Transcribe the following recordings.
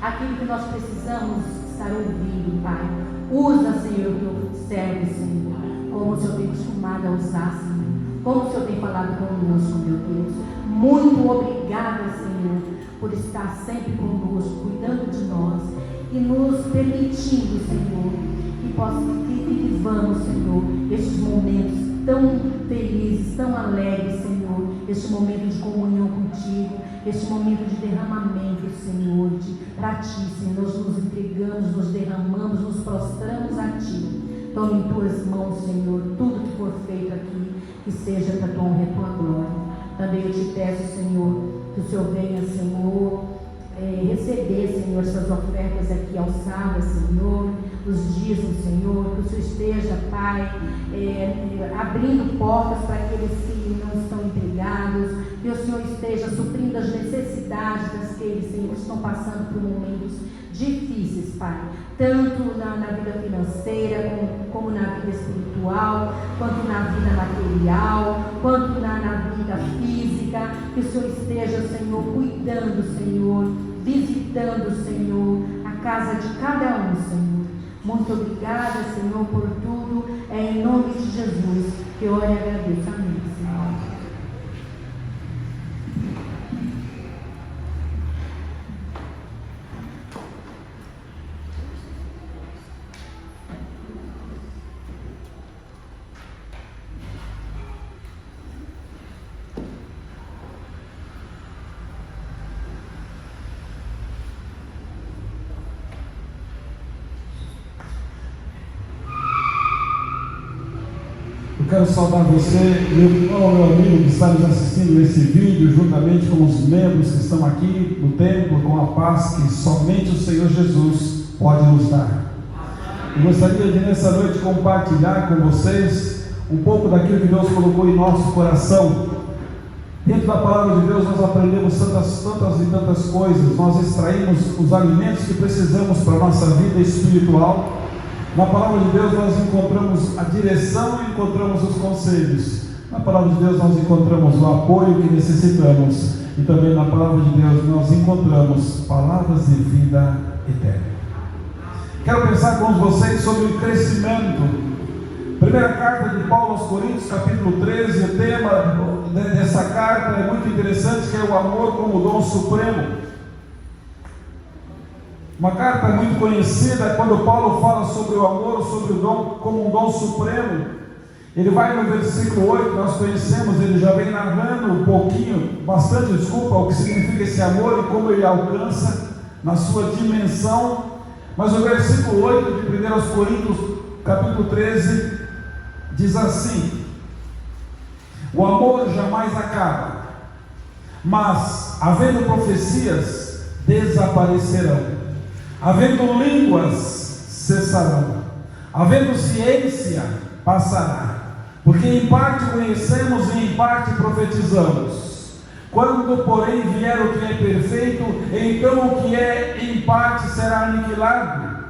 Aquilo que nós precisamos estar ouvindo, Pai. Usa, Senhor, o teu servo, Senhor, como o Senhor tem costumado a usar, Senhor. Como o Senhor tem falado conosco, meu Deus. Muito obrigada, Senhor, por estar sempre conosco, cuidando de nós e nos permitindo, Senhor, que vivamos, Senhor, estes momentos tão felizes, tão alegres, Senhor, este momento de comunhão contigo, este momento de derramamento, Senhor, para Ti, Senhor. Nós nos entregamos, nos derramamos, nos prostramos a Ti. Toma em Tuas mãos, Senhor, tudo que for feito aqui, que seja para a Tua honra e Tua glória. Também eu te peço, Senhor, que o Senhor venha, Senhor, receber, Senhor, essas ofertas aqui alçadas, Senhor, os dízimos, Senhor, que o Senhor esteja, Pai, abrindo portas para aqueles que não estão empregados, que o Senhor esteja suprindo as necessidades daqueles, Senhor, que estão passando por momentos difíceis, Pai, tanto na vida financeira, como na vida espiritual, quanto na vida material, quanto na vida física, que o Senhor esteja, Senhor, cuidando, Senhor, visitando, Senhor, a casa de cada um, Senhor. Muito obrigada, Senhor, por tudo. É em nome de Jesus que eu oro e agradeço. Amém, Senhor. Eu quero saudar você, meu amigo que está nos assistindo nesse vídeo, juntamente com os membros que estão aqui no templo, com a paz que somente o Senhor Jesus pode nos dar. Eu gostaria de nessa noite compartilhar com vocês um pouco daquilo que Deus colocou em nosso coração. Dentro da palavra de Deus nós aprendemos tantas coisas, nós extraímos os alimentos que precisamos para a nossa vida espiritual. Na palavra de Deus nós encontramos a direção e encontramos os conselhos. Na palavra de Deus nós encontramos o apoio que necessitamos. E também na palavra de Deus nós encontramos palavras de vida eterna. Quero pensar com vocês sobre o crescimento. Primeira carta de Paulo aos Coríntios, capítulo 13. O tema dessa carta é muito interessante, que é o amor como dom supremo. Uma carta muito conhecida, quando Paulo fala sobre o amor, sobre o dom como um dom supremo. Ele vai no versículo 8, nós conhecemos, ele já vem narrando um pouquinho, bastante o que significa esse amor e como ele alcança na sua dimensão. Mas o versículo 8 de 1 Coríntios, capítulo 13, diz assim: o amor jamais acaba, mas havendo profecias, desaparecerão. Havendo línguas, cessarão. Havendo ciência, passará. Porque em parte conhecemos e em parte profetizamos. Quando, porém, vier o que é perfeito, então o que é em parte será aniquilado.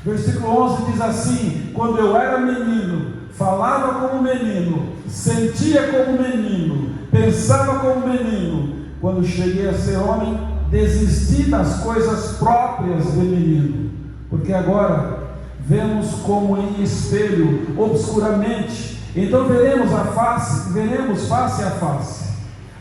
Versículo 11 diz assim: quando eu era menino, falava como menino, sentia como menino, pensava como menino. Quando cheguei a ser homem, desisti das coisas próprias de menino, porque agora vemos como em espelho, obscuramente, então veremos face a face.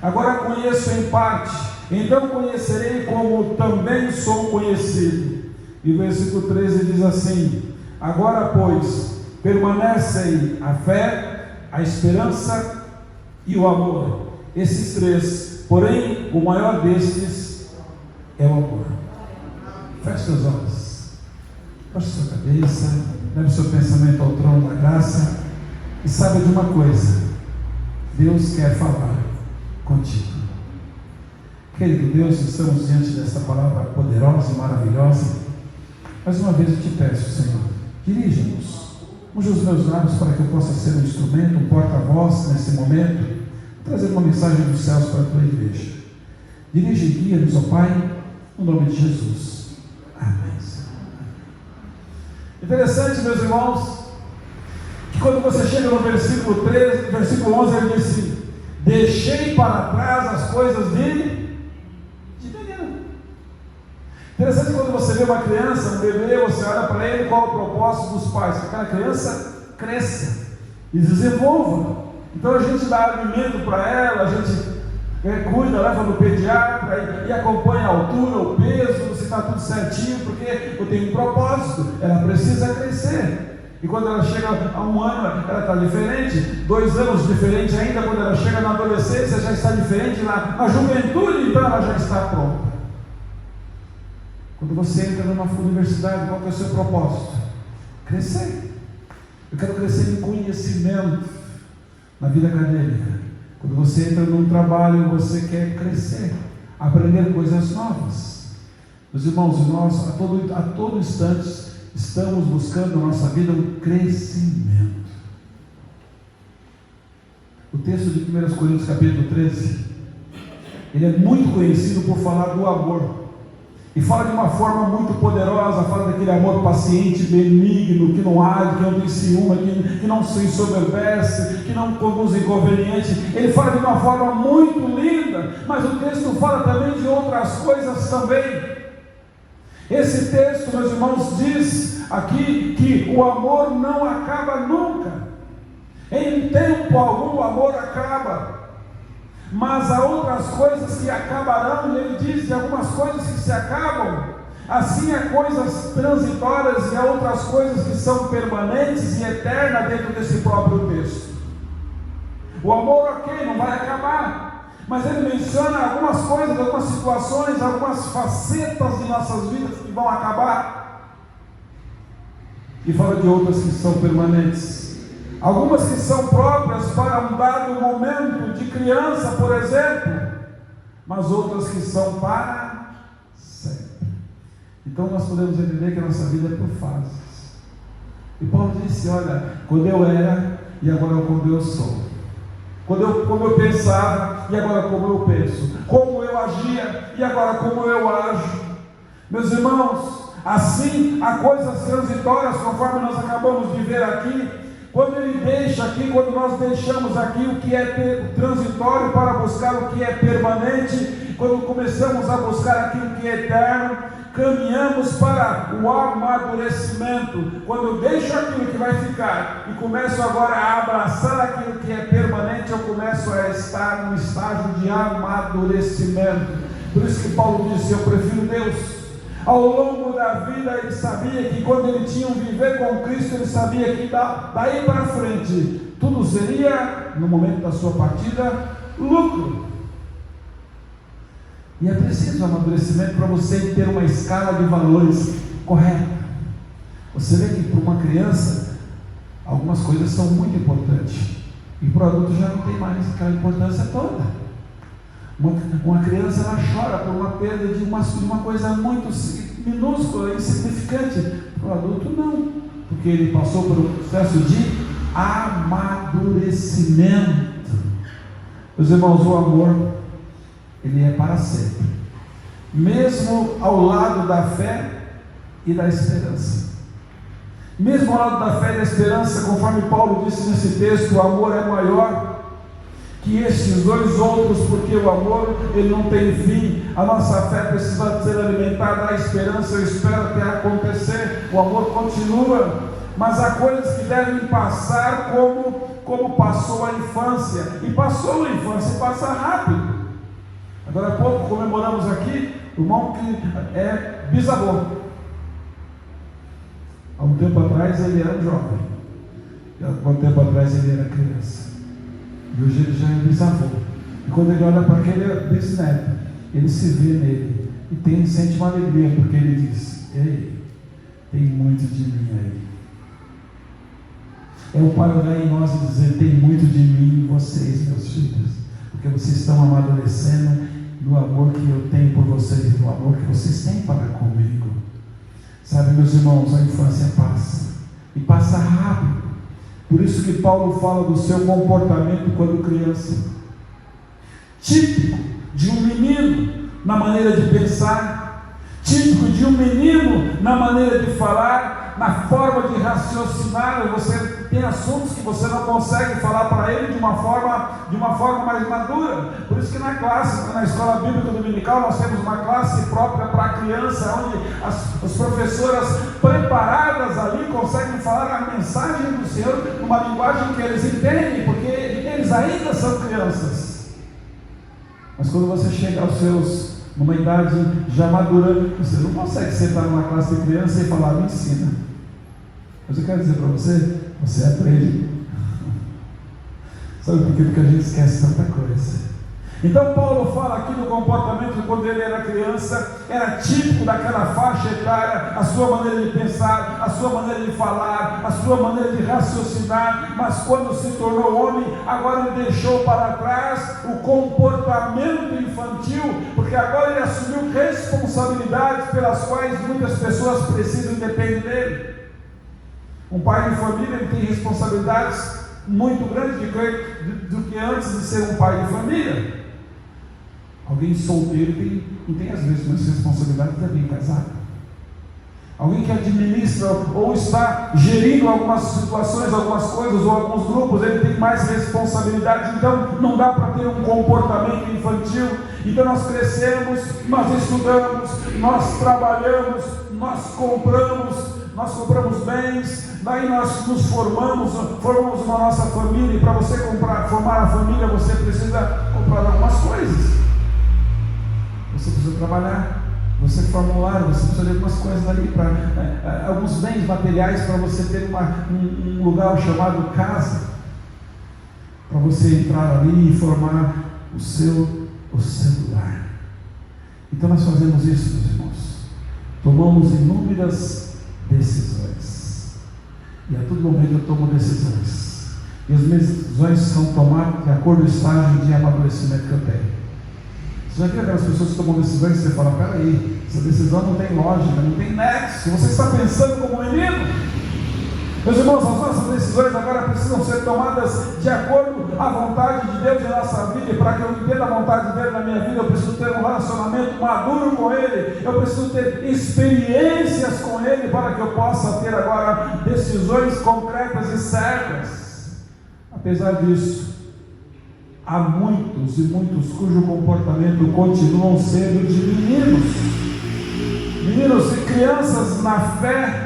Agora conheço em parte, então conhecerei como também sou conhecido. E o versículo 13 diz assim: agora pois permanecem a fé, a esperança e o amor, esses três, porém o maior destes é o amor. Feche seus olhos, baixe sua cabeça, leve seu pensamento ao trono da graça e saiba de uma coisa: Deus quer falar contigo. Querido Deus, estamos diante desta palavra poderosa e maravilhosa. Mais uma vez eu te peço, Senhor, dirija-nos, unja os meus lábios para que eu possa ser um instrumento, um porta-voz nesse momento, trazer uma mensagem dos céus para a tua igreja. Dirige e guia-nos, ó Pai, no nome de Jesus. Amém. Interessante, meus irmãos, que quando você chega no versículo 13, versículo 11, ele diz assim: deixei para trás as coisas de menino. Interessante quando você vê uma criança, um bebê, você olha para ele, qual é o propósito dos pais? Que aquela criança cresça e desenvolva. Então a gente dá alimento para ela, a gente cuida, leva no pediatra e acompanha a altura, o peso, se está tudo certinho, porque eu tenho um propósito, ela precisa crescer. E quando ela chega a 1 ano, ela está diferente. 2 anos diferente ainda. Quando ela chega na adolescência, já está diferente. Na juventude, então, ela já está pronta. Quando você entra numa universidade, qual que é o seu propósito? Crescer. Eu quero crescer em conhecimento na vida acadêmica. Quando você entra num trabalho, você quer crescer, aprender coisas novas. Meus irmãos, nós a todo instante estamos buscando na nossa vida um crescimento. O texto de 1 Coríntios capítulo 13, ele é muito conhecido por falar do amor. E fala de uma forma muito poderosa, fala daquele amor paciente, benigno, que não arde, que não tem ciúme, que não se ensoberbece, que não conduz inconveniente. Ele fala de uma forma muito linda, mas o texto fala também de outras coisas também. Esse texto, meus irmãos, diz aqui que o amor não acaba nunca. Em tempo algum o amor acaba. Mas há outras coisas que acabarão, e ele diz de algumas coisas que se acabam. Assim há coisas transitórias e há outras coisas que são permanentes e eternas dentro desse próprio texto. O amor, ok, não vai acabar, mas ele menciona algumas coisas, algumas situações, algumas facetas de nossas vidas que vão acabar, e fala de outras que são permanentes. Algumas que são próprias para um dado momento de criança, por exemplo, mas outras que são para sempre. Então nós podemos entender que a nossa vida é por fases. E Paulo disse: olha, quando eu era e agora como eu sou, como eu pensava e agora como eu penso, como eu agia e agora como eu ajo. Meus irmãos, assim há coisas transitórias, conforme nós acabamos de ver aqui. Quando ele deixa aqui, quando nós deixamos aqui o que é transitório para buscar o que é permanente, quando começamos a buscar aquilo que é eterno, caminhamos para o amadurecimento. Quando eu deixo aquilo que vai ficar e começo agora a abraçar aquilo que é permanente, eu começo a estar no estágio de amadurecimento. Por isso que Paulo disse: eu prefiro Deus. Ao longo da vida ele sabia que quando ele tinha um viver com Cristo, ele sabia que daí para frente tudo seria, no momento da sua partida, lucro. E é preciso amadurecimento para você ter uma escala de valores correta. Você vê que para uma criança algumas coisas são muito importantes, e para o adulto já não tem mais aquela importância toda. Uma criança, ela chora por uma perda de uma coisa muito minúscula, insignificante. Para o adulto não, porque ele passou por um processo de amadurecimento. Meus irmãos, o amor, ele é para sempre, mesmo ao lado da fé e da esperança. Mesmo ao lado da fé e da esperança, conforme Paulo disse nesse texto, o amor é maior que estes dois outros, porque o amor, ele não tem fim. A nossa fé precisa ser alimentada, a esperança eu espero até acontecer. O amor continua, mas há coisas que devem passar como passou a infância, e passou a infância, passa rápido. Agora há pouco comemoramos aqui o irmão que é bisavô. Há um tempo atrás ele era jovem, há um tempo atrás ele era criança, e hoje ele já é bisavô. E quando ele olha para aquele bisneto, ele se vê nele e sente uma alegria, porque ele diz: ei, tem muito de mim aí. É o pai olhar em nós e dizer: tem muito de mim em vocês, meus filhos, porque vocês estão amadurecendo no amor que eu tenho por vocês, no amor que vocês têm para comigo. Sabe, meus irmãos, a infância passa, e passa rápido. Por isso que Paulo fala do seu comportamento quando criança, típico de um menino na maneira de pensar, típico de um menino na maneira de falar, na forma de raciocinar. Você tem assuntos que você não consegue falar para ele de uma forma mais madura. Por isso que na escola bíblica dominical, nós temos uma classe própria para a criança, onde as professoras preparadas ali conseguem falar a mensagem do Senhor numa linguagem que eles entendem, porque eles ainda são crianças. Mas quando você chega numa idade já madura, você não consegue sentar numa classe de criança e falar: me ensina. Mas eu quero dizer para você, você aprende. Sabe por quê? Porque a gente esquece tanta coisa. Então Paulo fala aqui do comportamento quando ele era criança, era típico daquela faixa etária, a sua maneira de pensar, a sua maneira de falar, a sua maneira de raciocinar, mas quando se tornou homem, agora ele deixou para trás o comportamento infantil, porque agora ele assumiu responsabilidades pelas quais muitas pessoas precisam depender dele. Um pai de família, ele tem responsabilidades muito grandes do que antes de ser um pai de família. Alguém solteiro tem as mesmas responsabilidades de alguém casado. Alguém que administra ou está gerindo algumas situações, algumas coisas ou alguns grupos, ele tem mais responsabilidades. Então não dá para ter um comportamento infantil. Então nós crescemos, nós estudamos, nós trabalhamos, nós compramos bens, daí nós nos formamos uma nossa família, e para você formar a família, você precisa comprar algumas coisas. Você precisa trabalhar, você formular, você precisa de algumas coisas ali, alguns bens materiais para você ter um lugar chamado casa, para você entrar ali e formar o seu lar. Então nós fazemos isso, meus irmãos. Tomamos inúmeras decisões, e a todo momento eu tomo decisões, e as minhas decisões são tomadas de acordo com o estágio de amadurecimento que eu tenho. Você já viu aquelas pessoas que tomam decisões e você fala, peraí, essa decisão não tem lógica, não tem nexo, você está pensando como menino? Meus irmãos, as nossas decisões agora precisam ser tomadas de acordo com a vontade de Deus em nossa vida, e para que eu entenda a vontade dele na minha vida, eu preciso ter um relacionamento maduro com ele, eu preciso ter experiências com ele, para que eu possa ter agora decisões concretas e certas. Apesar disso, há muitos e muitos cujo comportamento continuam sendo de meninos e crianças na fé.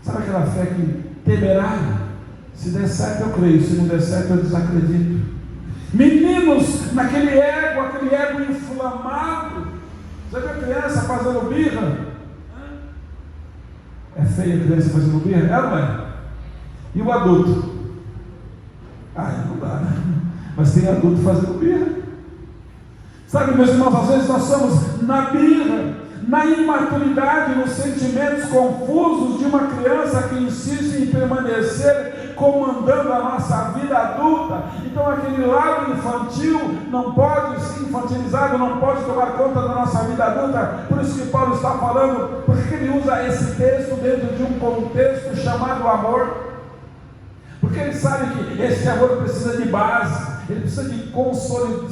Sabe aquela fé que temerária? Se der certo eu creio, se não der certo eu desacredito. Meninos naquele ego inflamado. Já viu a criança fazendo birra? É feia a criança fazendo birra? É ou não é? E o adulto? Não dá, né? Mas tem adulto fazendo birra. Sabe, meus irmãos, às vezes nós estamos na birra, na imaturidade, nos sentimentos confusos de uma criança que insiste em permanecer comandando a nossa vida adulta. Então aquele lado infantil não pode ser infantilizado, não pode tomar conta da nossa vida adulta. Por isso que Paulo está falando, porque ele usa esse texto dentro de um contexto chamado amor. Porque ele sabe que esse amor precisa de base, ele precisa de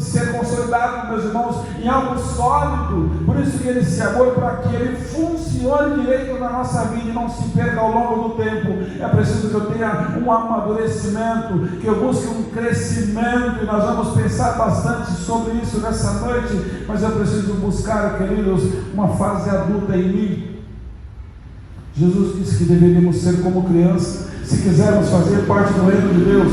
ser consolidado, meus irmãos, em algo sólido. Por isso que esse amor, para que ele funcione direito na nossa vida e não se perca ao longo do tempo, é preciso que eu tenha um amadurecimento, que eu busque um crescimento, e nós vamos pensar bastante sobre isso nessa noite. Mas eu preciso buscar, queridos, uma fase adulta em mim. Jesus disse que deveríamos ser como criança, se quisermos fazer parte do reino de Deus.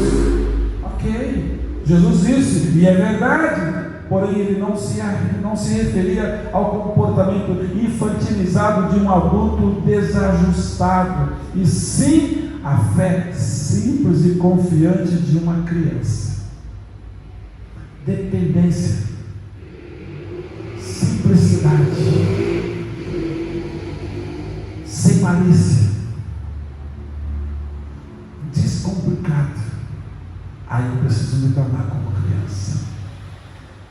Ok, Jesus disse, e é verdade, porém ele não se referia ao comportamento infantilizado de um adulto desajustado, e sim a fé simples e confiante de uma criança. Dependência, simplicidade, sem malícia, descomplicado. Aí eu preciso me tornar como criança.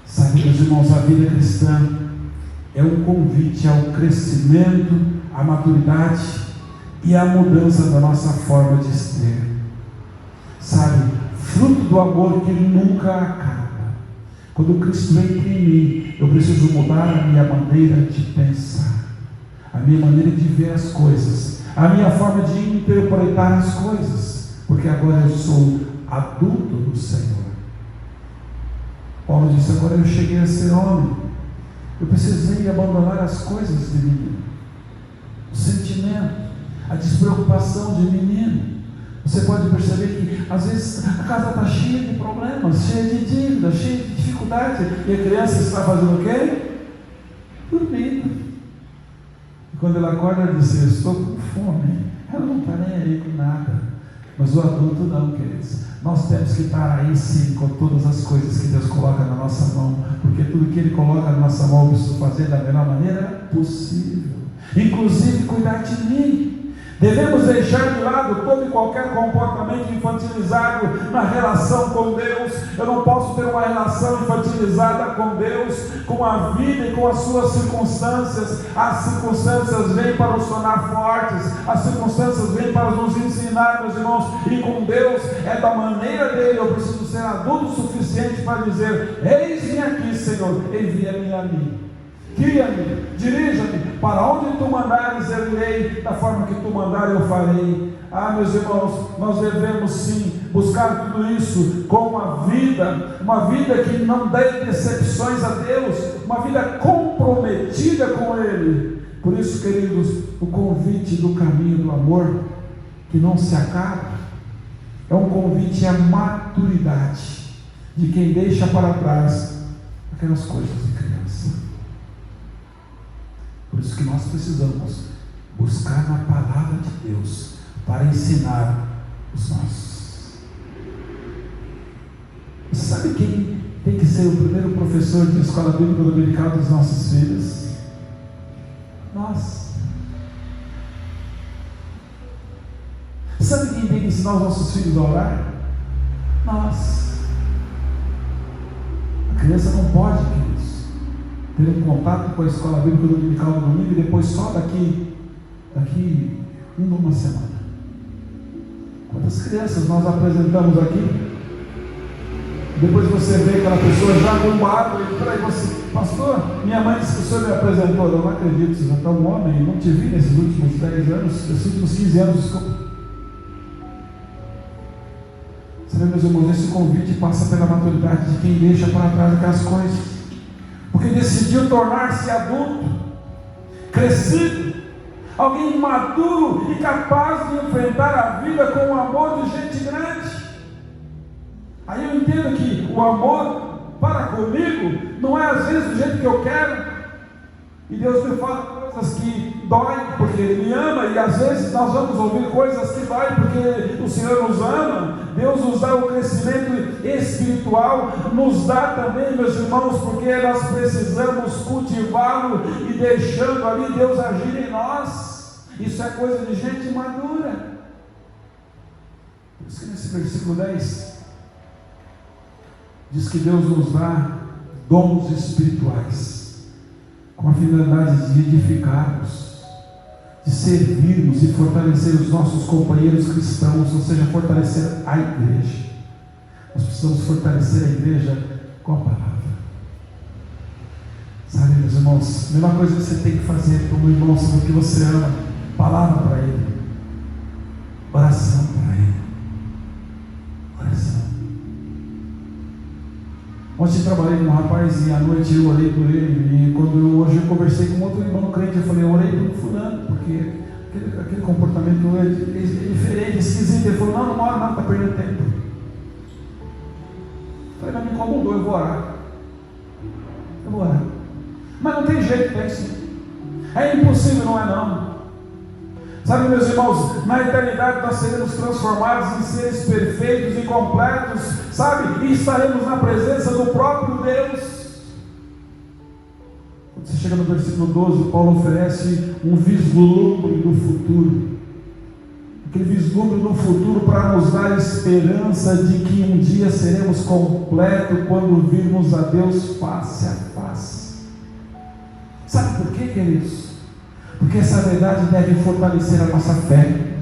Sabe, meus irmãos, a vida cristã é um convite ao crescimento, à maturidade e à mudança da nossa forma de ser. Sabe, fruto do amor que nunca acaba. Quando Cristo entra em mim, eu preciso mudar a minha maneira de pensar, a minha maneira de ver as coisas, a minha forma de interpretar as coisas, porque agora eu sou adulto do Senhor. Paulo disse, agora eu cheguei a ser homem, eu precisei abandonar as coisas de menino, o sentimento, a despreocupação de menino. Você pode perceber que às vezes a casa está cheia de problemas, cheia de dívidas, cheia de dificuldade, e a criança está fazendo o quê? Dormindo. E quando ela acorda, ela diz, eu estou com fome. ela não está nem aí com nada. Mas o adulto não, queridos. Nós temos que estar aí sim com todas as coisas que Deus coloca na nossa mão, porque tudo que Ele coloca na nossa mão eu preciso fazer da melhor maneira possível, inclusive cuidar de mim. Devemos deixar de lado todo e qualquer comportamento infantilizado na relação com Deus. Eu não posso ter uma relação infantilizada com Deus, com a vida e com as suas circunstâncias. As circunstâncias vêm para nos tornar fortes, as circunstâncias vêm para nos ensinar, meus irmãos, e com Deus é da maneira dele. Eu preciso ser adulto o suficiente para dizer: eis-me aqui, Senhor, envia-me a mim. Guia-me, dirija-me, para onde tu mandares eu irei, da forma que tu mandar eu farei. Meus irmãos, nós devemos sim buscar tudo isso com uma vida que não dê decepções a Deus, uma vida comprometida com Ele. Por isso, queridos, o convite do caminho do amor, que não se acaba, é um convite à maturidade de quem deixa para trás aquelas coisas de criança. Por isso que nós precisamos buscar na palavra de Deus para ensinar os nossos. Você sabe quem tem que ser o primeiro professor de escola bíblica dominical dos nossos filhos? Nós. Sabe quem tem que ensinar os nossos filhos a orar? Nós. A criança não pode, queridos, ter um contato com a escola bíblica dominical no domingo e depois só daqui uma semana. Quantas crianças nós apresentamos aqui, depois você vê aquela pessoa já bombada e traz você: pastor, minha mãe disse que o senhor me apresentou. Eu não acredito, você já está um homem, não te vi nesses últimos 10 anos, nesses últimos 15 anos, desculpa. Sabe, meus irmãos, esse convite passa pela maturidade de quem deixa para trás aquelas coisas, porque decidiu tornar-se adulto, crescido, alguém maduro e capaz de enfrentar a vida com o amor de gente grande. Aí eu entendo que o amor para comigo não é às vezes do jeito que eu quero, e Deus me fala coisas que doem porque Ele me ama, e às vezes nós vamos ouvir coisas que doem porque o Senhor nos ama. Deus nos dá o crescimento espiritual, nos dá também, meus irmãos, porque nós precisamos cultivá-lo e deixando ali Deus agir em nós. Isso é coisa de gente madura. Por isso que nesse versículo 10 diz que Deus nos dá dons espirituais com a finalidade de edificarmos, de servirmos e fortalecer os nossos companheiros cristãos, ou seja, fortalecer a igreja. Nós precisamos fortalecer a igreja com a palavra. Sabe, meus irmãos, a melhor coisa que você tem que fazer como irmão sobre o que você ama: palavra para ele, oração para ele, oração. Ontem trabalhei com um rapaz e à noite eu orei por ele, e hoje eu conversei com outro irmão crente, eu falei: eu orei por fulano, porque aquele comportamento é diferente, esquisito. Ele falou: não ora não, está perdendo tempo. Eu falei: não me incomodou, eu vou orar. Mas não tem jeito, tem sim. É impossível, não é não. Sabe, meus irmãos, na eternidade nós seremos transformados em seres perfeitos e completos, sabe? E estaremos na presença do próprio Deus. Quando você chega no versículo 12, Paulo oferece um vislumbre do futuro. Aquele vislumbre do futuro para nos dar esperança de que um dia seremos completos quando virmos a Deus face a face. Sabe por quê, queridos? Porque essa verdade deve fortalecer a nossa fé.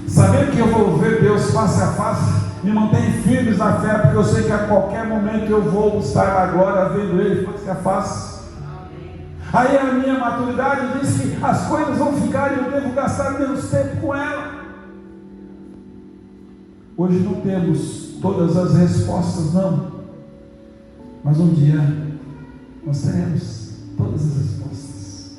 Saber que eu vou ver Deus face a face me mantém firmes na fé, porque eu sei que a qualquer momento eu vou estar na glória vendo Ele face a face. Aí a minha maturidade diz que as coisas vão ficar e eu devo gastar menos tempo com ela. Hoje não temos todas as respostas, não, mas um dia nós teremos todas as respostas.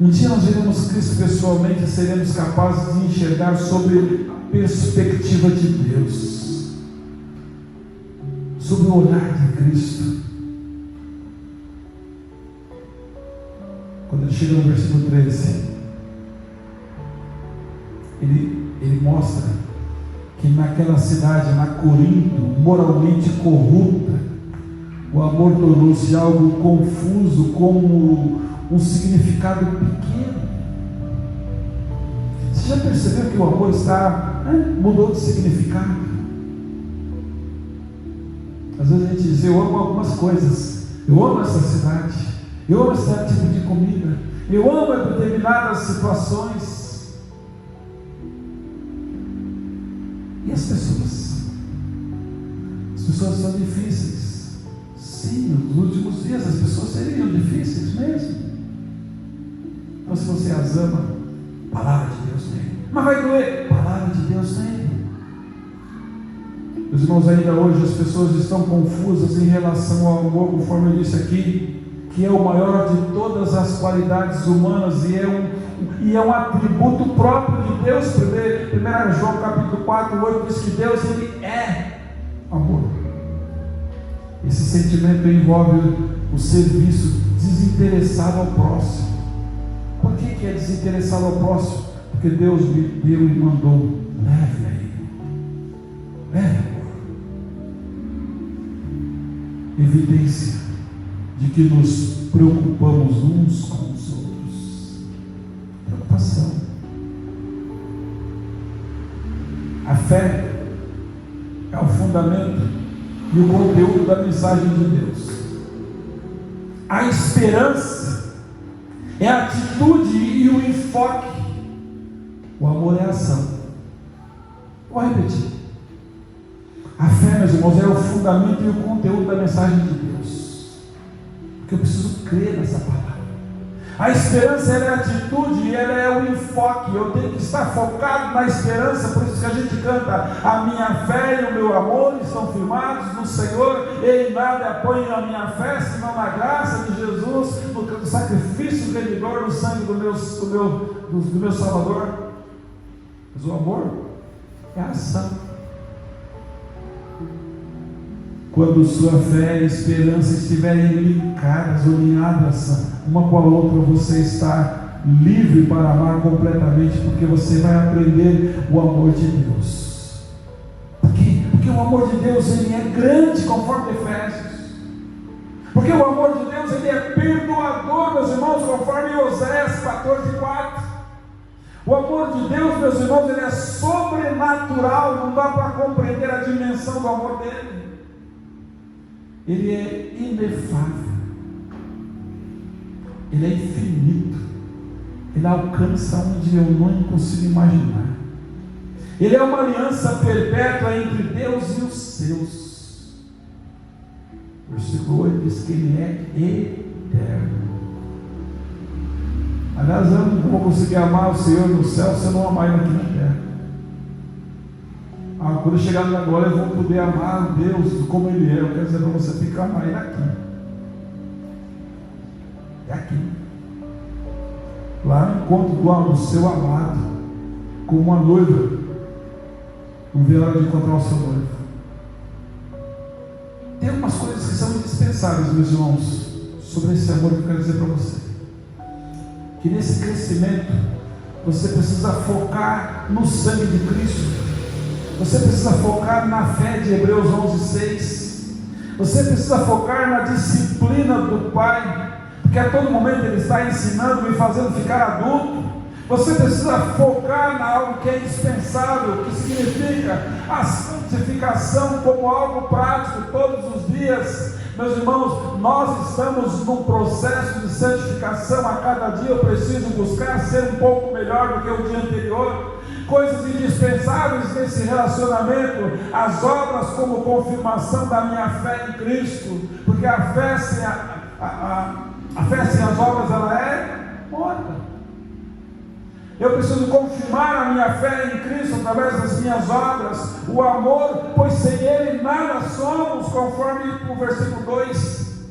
Um dia nós veremos Cristo pessoalmente e seremos capazes de enxergar sobre a perspectiva de Deus, sobre o olhar de Cristo. Quando ele chega no versículo 13, que naquela cidade, na Corinto, moralmente corrupta, o amor tornou-se algo confuso, como um significado pequeno. Você já percebeu que o amor mudou de significado? Às vezes a gente diz: eu amo algumas coisas, eu amo essa cidade, eu amo esse tipo de comida, eu amo determinadas situações. E as pessoas? As pessoas são difíceis. Sim, nos últimos dias as pessoas seriam difíceis mesmo. Então, se você as ama, palavra de Deus tem. Mas vai doer, palavra de Deus tem. Meus irmãos, ainda hoje as pessoas estão confusas em relação ao amor, conforme eu disse aqui, que é o maior de todas as qualidades humanas e é um atributo próprio de Deus. 1 João capítulo 4, 8 diz que Deus, Ele é amor. Esse sentimento envolve o serviço desinteressado ao próximo. Por que é desinteressado ao próximo? Porque Deus me deu e mandou: leve a Ele, leve amor. Evidência de que nos preocupamos uns com os outros. Preocupação. A fé é o fundamento e o conteúdo da mensagem de Deus. A esperança é a atitude e o enfoque. O amor é a ação. Vou repetir. A fé, meus irmãos, é o fundamento e o conteúdo da mensagem de Deus. Porque eu preciso crer nessa palavra. A esperança, ela é a atitude e ela é o enfoque. Eu tenho que estar focado na esperança. Por isso que a gente canta: a minha fé e o meu amor estão firmados no Senhor, e em nada apoio a minha fé, senão na graça de Jesus, no sacrifício remidor do sangue do meu Salvador. Mas o amor é a ação. Quando sua fé e esperança estiverem ligadas ou alinhadas uma com a outra, você está livre para amar completamente, porque você vai aprender o amor de Deus. Por quê? Porque o amor de Deus, ele é grande, conforme Efésios. Porque o amor de Deus, ele é perdoador, meus irmãos, conforme Oséias 14:4. O amor de Deus, meus irmãos, ele é sobrenatural, não dá para compreender a dimensão do amor dele. Ele é inefável, Ele é infinito, Ele alcança onde eu não consigo imaginar. Ele é uma aliança perpétua entre Deus e os seus. O versículo 8 diz que Ele é eterno. Aliás, eu não vou conseguir amar o Senhor no céu se eu não amar Ele aqui na terra. Quando eu chegar na glória, eu vou poder amar Deus como Ele é. Eu quero dizer para você: tem que amar Ele aqui. É aqui. Lá no encontro do seu amado, como uma noiva, não vê a hora de encontrar o seu noivo. Tem algumas coisas que são indispensáveis, meus irmãos, sobre esse amor que eu quero dizer para você. Que nesse crescimento, você precisa focar no sangue de Cristo. Você precisa focar na fé de Hebreus 11:6. Você precisa focar na disciplina do Pai, porque a todo momento Ele está ensinando e fazendo ficar adulto. Você precisa focar na algo que é indispensável, que significa a santificação como algo prático todos os dias. Meus irmãos, nós estamos num processo de santificação. A cada dia eu preciso buscar ser um pouco melhor do que o dia anterior. Coisas indispensáveis nesse relacionamento: as obras como confirmação da minha fé em Cristo, porque a fé sem as obras, ela é morta. Eu preciso confirmar a minha fé em Cristo através das minhas obras, o amor, pois sem Ele nada somos, conforme o versículo 2.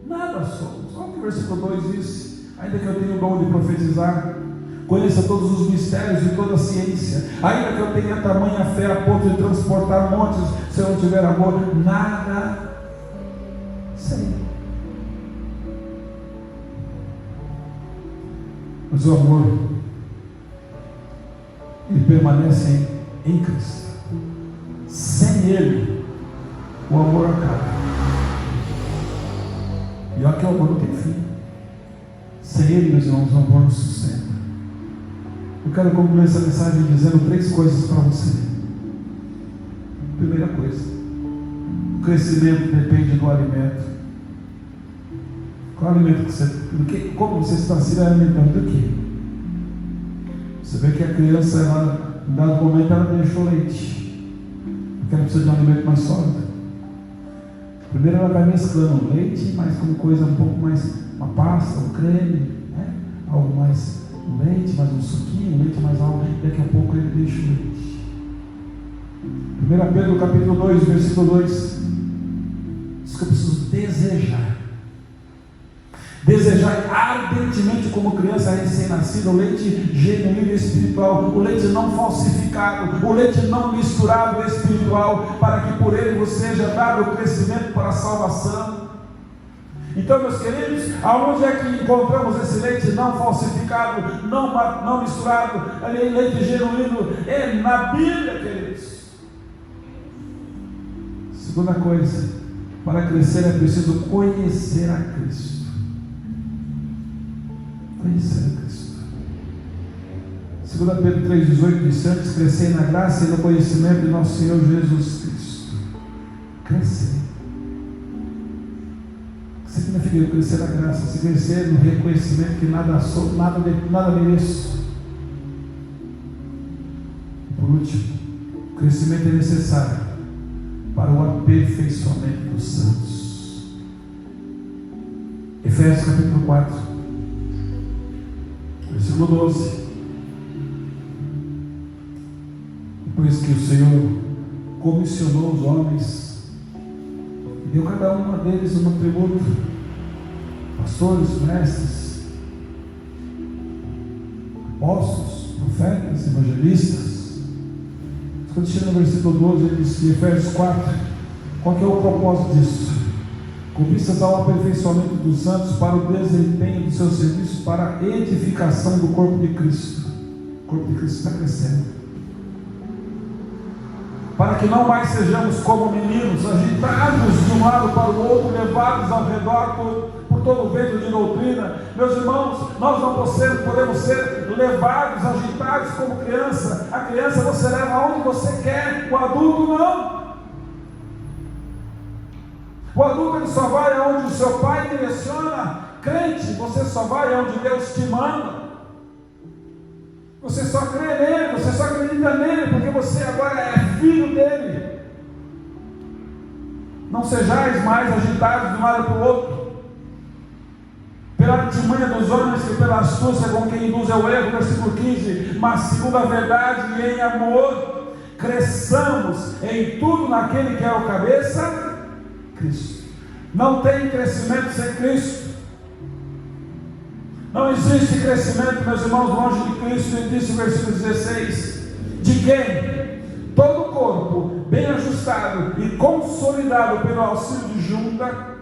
Nada somos. Olha o que o versículo 2 diz: ainda que eu tenha o dom de profetizar, conheça todos os mistérios e toda a ciência, ainda que eu tenha tamanha fé a ponto de transportar montes, se eu não tiver amor, nada sei. Mas o amor, ele permanece em Cristo. sem Ele, o amor acaba. E olha que o amor não tem fim. Sem Ele, meus irmãos, o amor nos sustenta. Eu quero concluir essa mensagem dizendo 3 coisas para você. Primeira coisa: o crescimento depende do alimento. Qual alimento que você... Como você está se alimentando do quê? Você vê que a criança, ela, em dado momento, ela deixou leite, porque ela precisa de um alimento mais sólido. Primeiro ela vai mesclando leite, mas como coisa um pouco mais, uma pasta, um creme, né? Algo mais, um leite, mais um suquinho, um leite mais algo, e daqui a pouco ele deixa o leite. 1 Pedro capítulo 2, versículo 2, diz que eu preciso desejar ardentemente, como criança recém-nascida, o leite genuíno espiritual, o leite não falsificado, o leite não misturado espiritual, para que por ele você seja dado o crescimento para a salvação. Então, meus queridos, aonde é que encontramos esse leite não falsificado, não misturado, leite genuíno? É na Bíblia, queridos. Segunda coisa, para crescer é preciso conhecer a Cristo. Conhecer a Cristo. 2 Pedro 3,18 diz: antes crescer na graça e no conhecimento de nosso Senhor Jesus Cristo. Crescer. Você significa crescer na graça, você crescer no reconhecimento que nada sou, nada mereço. Por último, o crescimento é necessário para o aperfeiçoamento dos santos. Efésios capítulo 4, versículo 12. Depois que o Senhor comissionou os homens e deu cada uma deles um atributo: pastores, mestres, apóstolos, profetas, evangelistas. Quando chega no versículo 12, ele diz que Efésios 4, qual que é o propósito disso? Com vistas ao aperfeiçoamento dos santos para o desempenho do seu serviço, para a edificação do corpo de Cristo. O corpo de Cristo está crescendo. Para que não mais sejamos como meninos, agitados de um lado para o outro, levados ao redor por todo o vento de doutrina. Meus irmãos, nós não podemos ser levados, agitados como criança. A criança você leva aonde você quer, o adulto não. O adulto ele só vai aonde o seu pai direciona. Crente, você só vai aonde Deus te manda. Você só crê nele, você só acredita nele, porque você agora é filho dele. Não sejais mais agitados de um lado para o outro, pela artimanha dos homens que pela astúcia com quem induz ao erro, versículo 15, mas segundo a verdade e em amor, cresçamos em tudo naquele que é o cabeça, Cristo. Não tem crescimento sem Cristo. Não existe crescimento, meus irmãos, longe de Cristo. Ele disse no versículo 16: de quem todo o corpo, bem ajustado e consolidado pelo auxílio de junta,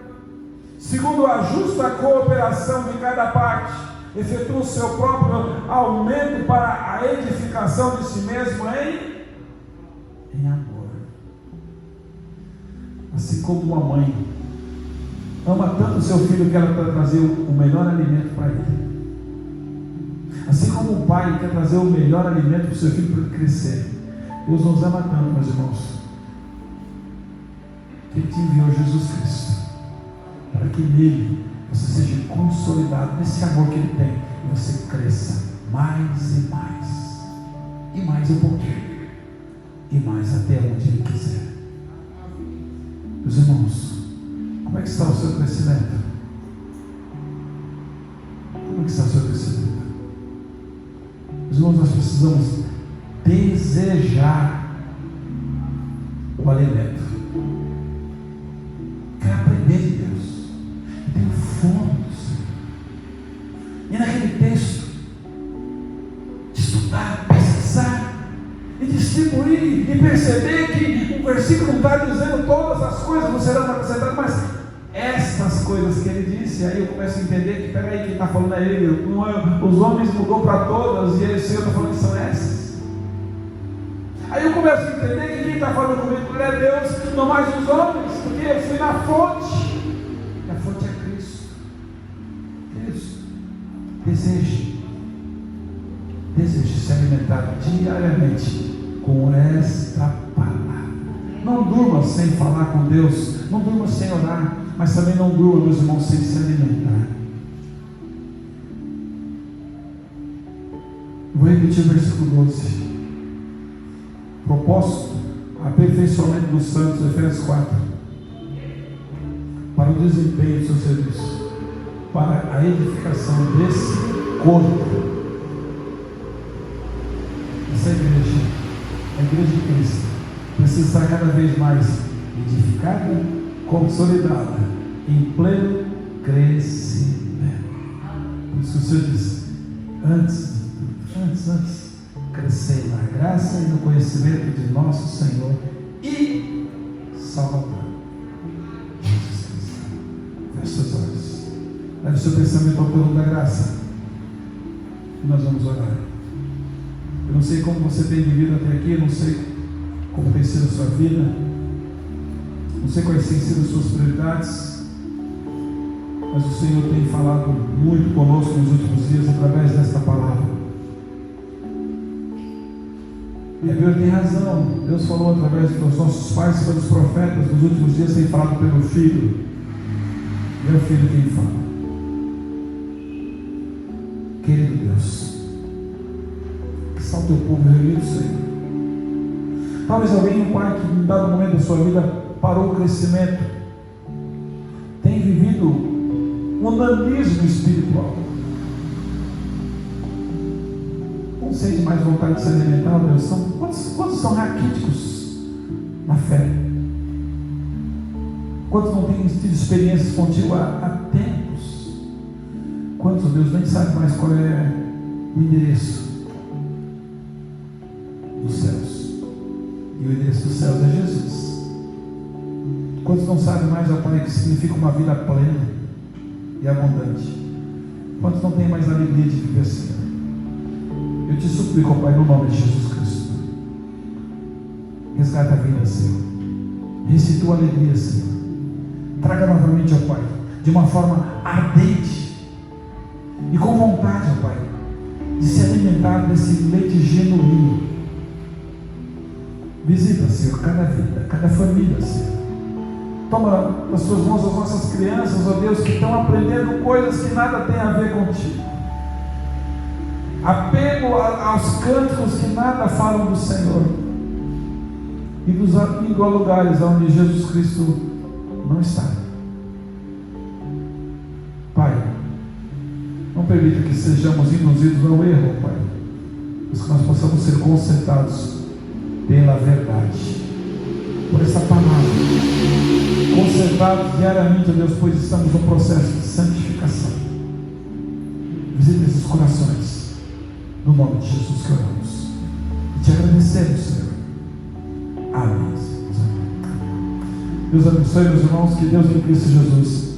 segundo a justa cooperação de cada parte, efetua o seu próprio aumento para a edificação de si mesmo em amor. Assim como uma mãe ama tanto o seu filho que ela quer trazer o melhor alimento para ele. Assim como o pai quer trazer o melhor alimento para o seu filho para ele crescer. Deus nos ama tanto, meus irmãos, que Ele te enviou Jesus Cristo, para que nele você seja consolidado nesse amor que Ele tem, e você cresça mais e mais, e mais um pouquinho, e mais até onde Ele quiser. Meus irmãos, como é que está o seu crescimento? Como é que está o seu crescimento? Meus irmãos, nós precisamos desejar o alimento. Quero aprender de Deus. Tenho fome do Senhor. E naquele texto, de estudar, pesquisar e distribuir e perceber que o versículo não está dizendo todas as coisas não serão acrescentadas, mas estas coisas que ele disse. Aí eu começo a entender que, peraí, quem está falando é ele, não é, os homens mudou para todas, e aí o Senhor está falando que são essas. Aí eu começo a entender que quem está falando comigo é Deus, não mais os homens, porque eu fui na fonte, e a fonte é Cristo. Cristo. Deseje se alimentar diariamente com esta palavra. Não durma sem falar com Deus, não durma sem orar, mas também não durma, meus irmãos, sem se alimentar. Vou repetir o versículo 12. Propósito, aperfeiçoamento dos santos, Efésios 4, para o desempenho do seu serviço, para a edificação desse corpo. Essa igreja, a igreja de Cristo, precisa estar cada vez mais edificada, consolidada, em pleno crescimento. Por isso que o Senhor diz: antes, crescer na graça e no conhecimento de nosso Senhor e Salvador Jesus Cristo. Feche seus olhos, leve o seu pensamento ao trono da graça e nós vamos orar. Eu não sei como você tem vivido até aqui, eu não sei como tem sido a sua vida, não sei quais têm sido as suas prioridades, mas o Senhor tem falado muito conosco nos últimos dias através desta palavra. E a Bíblia tem razão. Deus falou através dos nossos pais, pelos profetas, nos últimos dias tem falado pelo Filho. E é o Filho quem fala. Querido Deus, que está o teu povo reunido, Senhor. Talvez alguém, Pai, que em dado momento da sua vida parou o crescimento, tem vivido um nanismo espiritual. Não sente mais vontade de se alimentar, Deus. Quantos são raquíticos na fé? Quantos não têm tido experiências contigo há tempos? Quantos, Deus, nem sabe mais qual é o endereço dos céus? E o endereço dos céus é Jesus. Quantos não sabem mais, ó Pai, que significa uma vida plena e abundante? Quantos não têm mais alegria de viver assim? Eu te suplico, ó Pai, no nome de Jesus Cristo, resgata a vida, Senhor, restitua a alegria, Senhor, traga novamente, ó Pai, de uma forma ardente e com vontade, ó Pai, de se alimentar desse leite genuíno. Visita, Senhor, cada vida, cada família, Senhor. Toma nas suas mãos as nossas crianças, ó Deus, que estão aprendendo coisas que nada tem a ver contigo. Apego aos cânticos que nada falam do Senhor. E nos indo a lugares onde Jesus Cristo não está. Pai, não permita que sejamos induzidos ao erro, Pai, mas que nós possamos ser consertados pela verdade, por essa palavra, consertados diariamente, Deus, pois estamos no processo de santificação. Visita esses corações, no nome de Jesus que oramos e te agradecemos, Senhor. Amém. Deus abençoe, meus irmãos, que Deus em Cristo Jesus